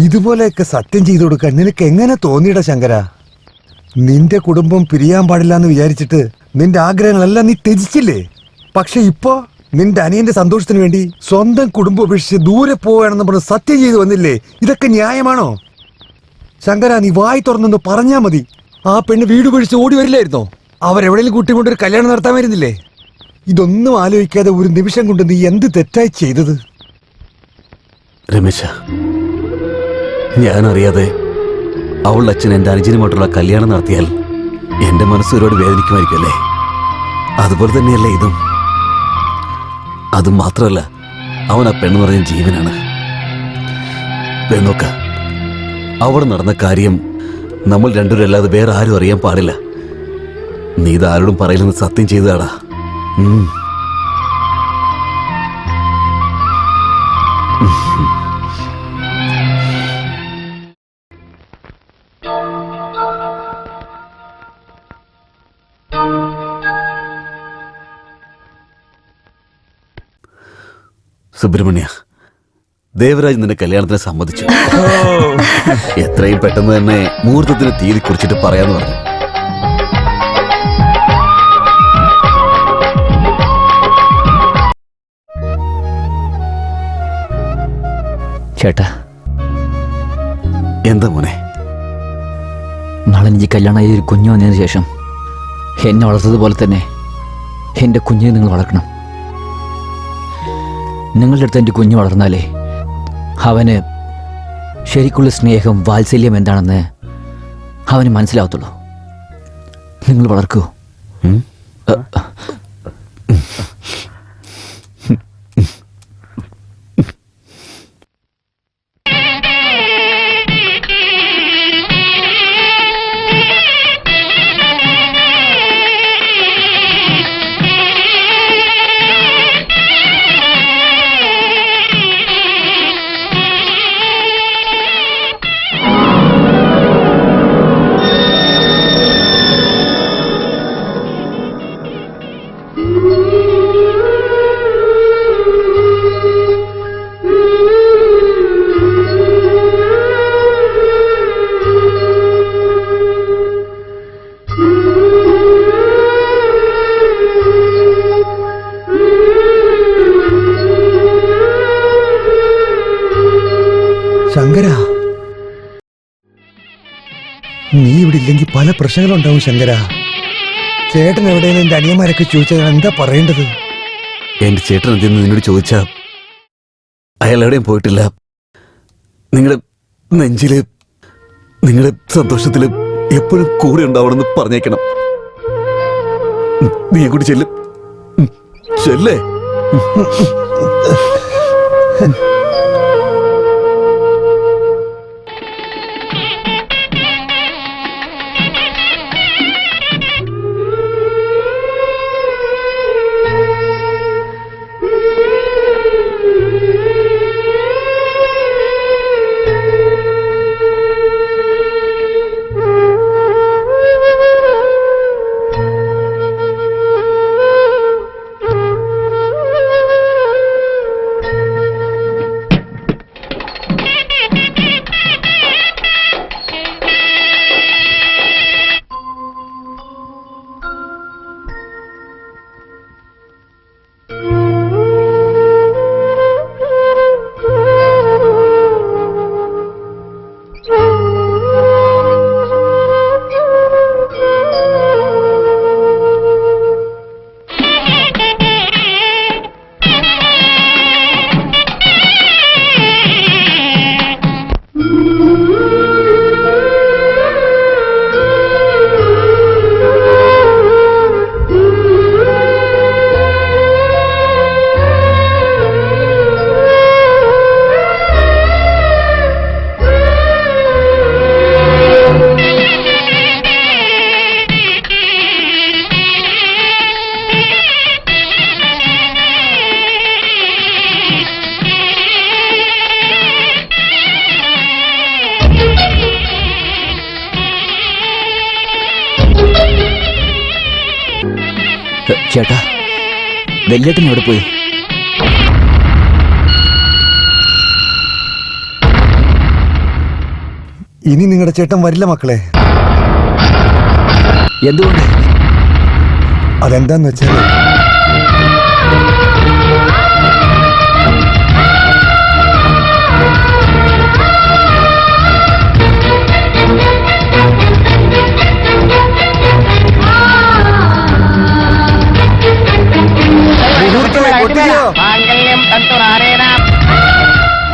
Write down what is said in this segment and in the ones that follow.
ഇതുപോലെയൊക്കെ സത്യം ചെയ്തു കൊടുക്കാൻ നിനക്ക് എങ്ങനെ തോന്നിയിട ശങ്കര? നിന്റെ കുടുംബം പിരിയാൻ പാടില്ല എന്ന് വിചാരിച്ചിട്ട് നിന്റെ ആഗ്രഹങ്ങളെല്ലാം നീ ത്യജിച്ചില്ലേ? പക്ഷെ ഇപ്പോ നിന്റെ അനിയന്റെ സന്തോഷത്തിന് വേണ്ടി സ്വന്തം കുടുംബം ഉപേക്ഷിച്ച് ദൂരെ പോവുകയാണെന്ന് പറഞ്ഞ് സത്യം ചെയ്തു വന്നില്ലേ? ഇതൊക്കെ ന്യായമാണോ ശങ്കര? നീ വായി തുറന്നൊന്ന് പറഞ്ഞാ മതി. ആ പെണ്ണ് വീട് കുഴിച്ച് ഓടി വരില്ലായിരുന്നോ? അവരെവിടെയും കൂട്ടിക്കൊണ്ടൊരു കല്യാണം നടത്താൻ വരുന്നില്ലേ? ഇതൊന്നും ആലോചിക്കാതെ ഒരു നിമിഷം കൊണ്ട് നീ എന്ത് തെറ്റായി ചെയ്തത്? രമേശ, ഞാനറിയാതെ അവളുടെ അച്ഛൻ എൻ്റെ അനുജനുമായിട്ടുള്ള കല്യാണം നടത്തിയാൽ എൻ്റെ മനസ്സ് ഒരുപാട് വേദനിക്കുമായിരിക്കും അല്ലേ? അതുപോലെ തന്നെയല്ലേ ഇതും? അതും മാത്രമല്ല, അവൻ ആ പെണ്ണ് പറഞ്ഞ ജീവനാണ്. നോക്ക, അവിടെ നടന്ന കാര്യം നമ്മൾ രണ്ടുപേരും അല്ലാതെ വേറെ ആരും അറിയാൻ പാടില്ല. നീ ഇതാരോടും പറയില്ലെന്ന് സത്യം ചെയ്തതാടാ. സുബ്രഹ്മണ്യ, ദേവരാജ് നിന്റെ കല്യാണത്തിന് സമ്മതിച്ചു. എത്രയും പെട്ടെന്ന് തന്നെ മുഹൂർത്തത്തിന് തീയതി കുറിച്ചിട്ട് പറയാന്ന് പറഞ്ഞു. ചേട്ടാ, എന്താ മോനെ? നാളെ എനിക്ക് കല്യാണമായി ഒരു കുഞ്ഞു വന്നതിന് ശേഷം എന്നെ വളർത്തതുപോലെ തന്നെ എൻ്റെ കുഞ്ഞിനെ നിങ്ങൾ വളർക്കണം. നിങ്ങളുടെ അടുത്ത് എൻ്റെ കുഞ്ഞ് വളർന്നാലേ അവന് ശരിക്കുള്ള സ്നേഹം, വാത്സല്യം എന്താണെന്ന് അവന് മനസ്സിലാവത്തുള്ളൂ. നിങ്ങൾ വളർക്കൂ. ശങ്കര, നീ ഇവിടെ ഇല്ലെങ്കിൽ പല പ്രശ്നങ്ങളുണ്ടാവും ശങ്കര. ചേട്ടൻ എവിടെയെങ്കിലും എന്റെ അനിയന്മാരൊക്കെ ചോദിച്ചാൽ എന്താ പറയേണ്ടത്? എന്റെ ചേട്ടൻ എന്തെന്ന് നിന്നോട് ചോദിച്ചാ അയാൾ എവിടെയും പോയിട്ടില്ല. നിങ്ങളുടെ നെഞ്ചില്, നിങ്ങളുടെ സന്തോഷത്തില് എപ്പോഴും കൂടെ ഉണ്ടാവണമെന്ന് പറഞ്ഞേക്കണം. നീ കൂടി ചെല്ലും. ചെല്ലേ. ചേട്ടാ, വെല്ലേട്ടൻ എവിടെ പോയി? ഇനി നിങ്ങളുടെ ചേട്ടൻ വരില്ല മക്കളെ. എന്തുകൊണ്ട്? അതെന്താന്ന് വെച്ചാല്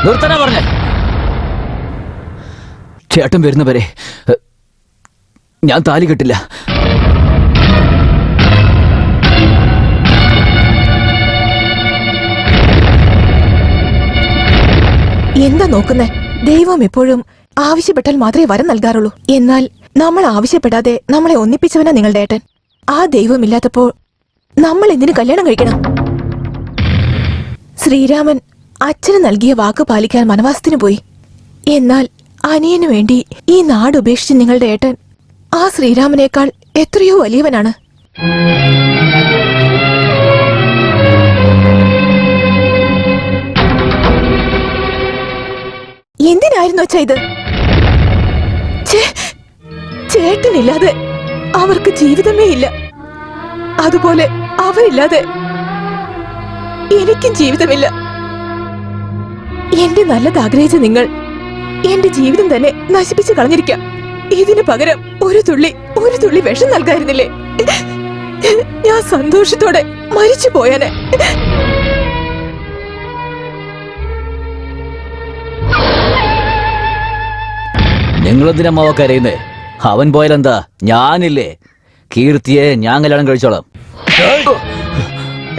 നിർത്തനാ പറഞ്ഞ. ചേട്ടൻ വരുന്നവരെ ഞാൻ താലി കെട്ടില്ല. എന്താ നോക്കുന്നേ? ദൈവം എപ്പോഴും ആവശ്യപ്പെട്ടാൽ മാത്രമേ വരം നൽകാറുള്ളൂ. എന്നാൽ നമ്മൾ ആവശ്യപ്പെടാതെ നമ്മളെ ഒന്നിപ്പിച്ചവനാ നിങ്ങളുടെ ഏട്ടൻ. ആ ദൈവമില്ലാത്തപ്പോൾ നമ്മൾ എന്തിനു കല്യാണം കഴിക്കണം? ശ്രീരാമൻ അച്ഛന് നൽകിയ വാക്ക് പാലിക്കാൻ വനവാസത്തിന് പോയി. എന്നാൽ അനിയനു വേണ്ടി ഈ നാട് ഉപേക്ഷിച്ച് നിങ്ങളുടെ ഏട്ടൻ ആ ശ്രീരാമനേക്കാൾ എത്രയോ വലിയവനാണ്. എന്തിനായിരുന്നു അച്ഛാ ഇത്? ചേട്ടനില്ലാതെ അവർക്ക് ജീവിതമേ ഇല്ല. അതുപോലെ അവരില്ലാതെ എനിക്കും ജീവിതമില്ല. എന്റെ നല്ലത് ആഗ്രഹിച്ച നിങ്ങൾ എന്റെ ജീവിതം തന്നെ നശിപ്പിച്ചു കളഞ്ഞിരിക്കാം. ഇതിനു പകരം ഒരു തുള്ളി വിഷം നൽകായിരുന്നില്ലേ? ഞാൻ സന്തോഷത്തോടെ മരിച്ചു പോയാനെ. നിങ്ങളെന്തിനമ്മാവ കരയുന്നേ? അവൻ പോയാലെന്താ? ഞാനില്ലേ? കീർത്തിയെ ഞാൻ കല്യാണം കഴിച്ചോളാം.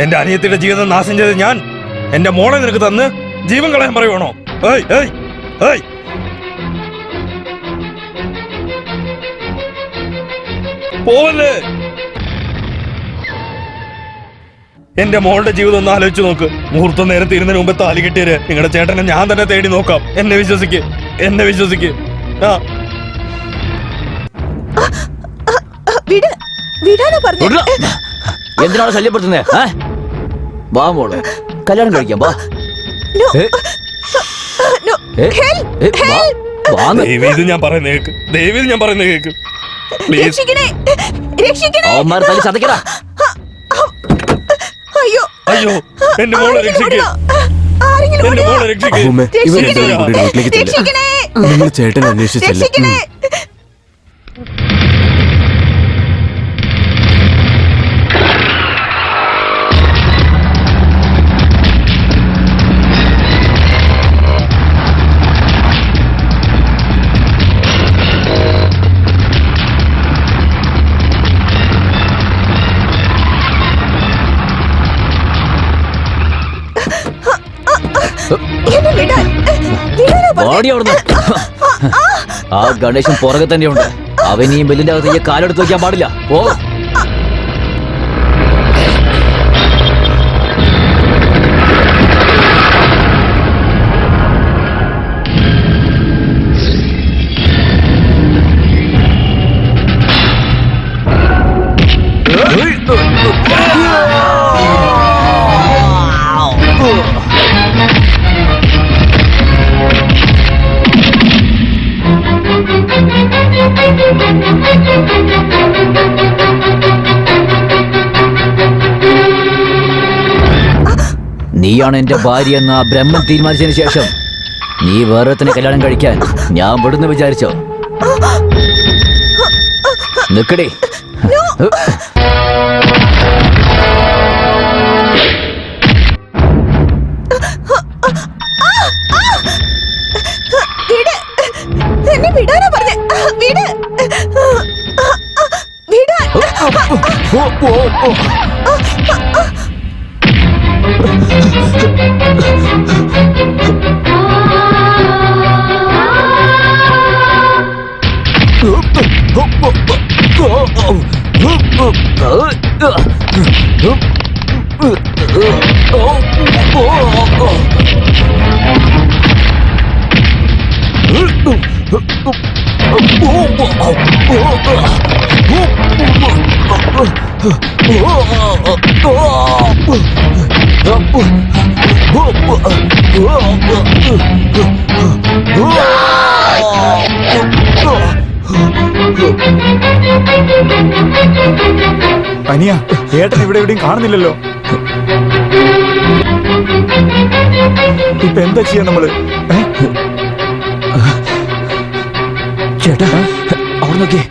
എന്റെ അനിയത്തിന്റെ ജീവിതം നാശം ചെയ്ത് ഞാൻ എന്റെ മോളെ നിനക്ക് തന്ന് ജീവൻ കളയാൻ പറയുവാണോ? പോവല്ലേ? എന്റെ മോളുടെ ജീവിതം ഒന്ന് ആലോചിച്ച് നോക്ക്. മുഹൂർത്തം നേരത്തെ ഇരുന്നതിന് മുമ്പ് താലി കെട്ടിയര് നിങ്ങളുടെ ചേട്ടനെ ഞാൻ തന്നെ തേടി നോക്കാം. എന്നെ വിശ്വസിക്ക്. ആ എന്തിനാണ് ശല്യപ്പെടുത്തുന്നേ? വാ മോള്, കല്യാണം കഴിക്കാം. വാ. ദയവേത് ഞാൻ പറയുന്ന കേക്ക്. പ്ലീസ്. അവന്മാരെ തല്ലി ചതക്കടാ. അയ്യോ, എന്റെ മോളെ രക്ഷിക്ക്. നിങ്ങൾ ചേട്ടനെ അന്വേഷിച്ചല്ലേ? ആ ഗണേശൻ പുറകെ തന്നെയുണ്ട്. അവൻ ഈ ബെല്ലിന്റെ അകത്ത് ഈ കാലെടുത്ത് വയ്ക്കാൻ പാടില്ല. ഓ നീയാണ് എന്റെ ഭാര്യ എന്ന് ആ ബ്രഹ്മൻ തീരുമാനിച്ചതിന് ശേഷം നീ വേറെ തന്നെ കല്യാണം കഴിക്കാൻ ഞാൻ വിടുന്ന് വിചാരിച്ചോ? നിക്കടേ. Oh അനിയ ഏട്ടൻ ഇവിടെ എവിടെയും കാണുന്നില്ലല്ലോ. ഇപ്പൊ എന്താ ചെയ്യാ നമ്മള്? ചേട്ടാ അവിടെ നോക്കിയേ.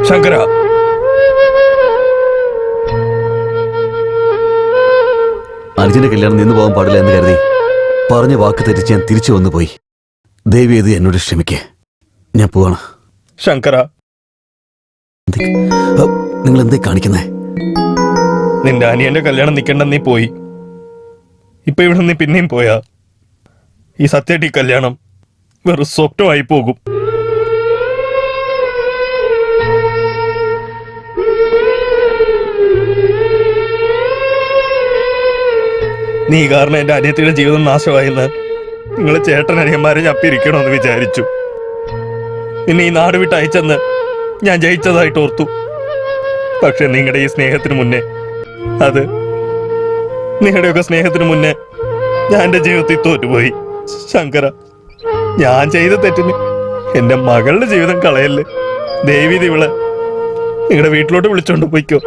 ശങ്കര, അനുജന്റെ കല്യാണം നിന്നു പോകാൻ പാടില്ല എന്ന് കരുതി പറഞ്ഞ വാക്ക് തെറ്റിച്ച് ഞാൻ തിരിച്ചു വന്നു പോയി. ദേവി ഇത് എന്നോട് ക്ഷമിക്കേ. ഞാൻ പോവാണ്. ശങ്കര, നിങ്ങൾ എന്തേ കാണിക്കുന്നേ? നിന്റെ അനിയന്റെ കല്യാണം നിൽക്കേണ്ട നീ പോയി. ഇപ്പൊ ഇവിടെ നീ പിന്നെയും പോയാ ഈ സത്യമായിട്ട് ഈ കല്യാണം വെറും സ്വപ്നമായി പോകും. നീ കാരണം എന്റെ അനിയത്തിയുടെ ജീവിതം നാശമായെന്ന് നിങ്ങളെ ചേട്ടൻ അനിയന്മാരെ ചപ്പിരിക്കണമെന്ന് വിചാരിച്ചു. നിന്നെ ഈ നാട് വിട്ട് അയച്ചെന്ന് ഞാൻ ജയിച്ചതായിട്ട് ഓർത്തു. പക്ഷെ നിങ്ങളുടെ ഈ സ്നേഹത്തിന് മുന്നേ, അത് നിങ്ങളുടെയൊക്കെ സ്നേഹത്തിന് മുന്നേ ഞാൻ എന്റെ ജീവിതത്തിൽ തോറ്റുപോയി. ശങ്കര, ഞാൻ ചെയ്ത തെറ്റിന് എന്റെ മകളുടെ ജീവിതം കളയല്ലേ. ദേവി ഇവളെ നിങ്ങളുടെ വീട്ടിലോട്ട് വിളിച്ചോണ്ട് പോയിക്കോ.